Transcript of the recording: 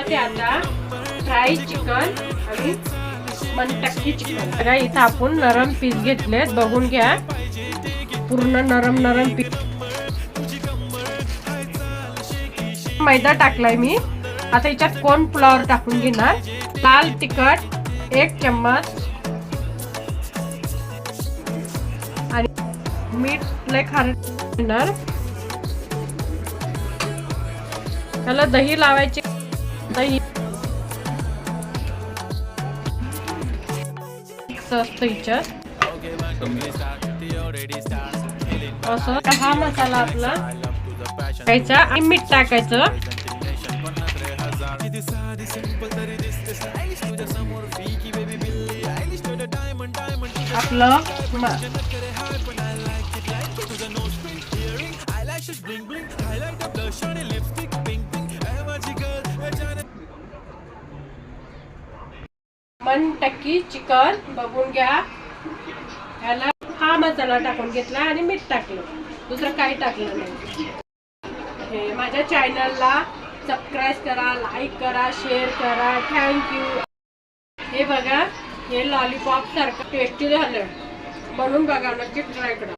त्याच्यामध्ये आता fry chicken आणि मनटक्की चिकन बघा इथं आपण नरम पीस घेतलेत बघून घ्या पूर्ण नरम नरम पीस मैदा टाकलाय मी आता याच्यात कॉर्न फ्लोअर टाकून घेणार लाल तिखट 1 चम्मच आणि मीठ लय खारट घेणार त्याला दही लावायचे दही असतं याच्यात असं हा मसाला आपला टाकायचा आणि मीठ टाकायचं आपलं मनटक्की चिकन बघून घ्या ह्याला हा मसाला टाकून घेतला आणि मीठ टाकलं दुसरं काही टाकलं नाही हे माझ्या चॅनलला सबस्क्राईब करा लाईक करा शेअर करा थँक्यू हे बघा हे लॉलीपॉप सारखं टेस्टी झालं म्हणून बघा नक्की ट्राय करा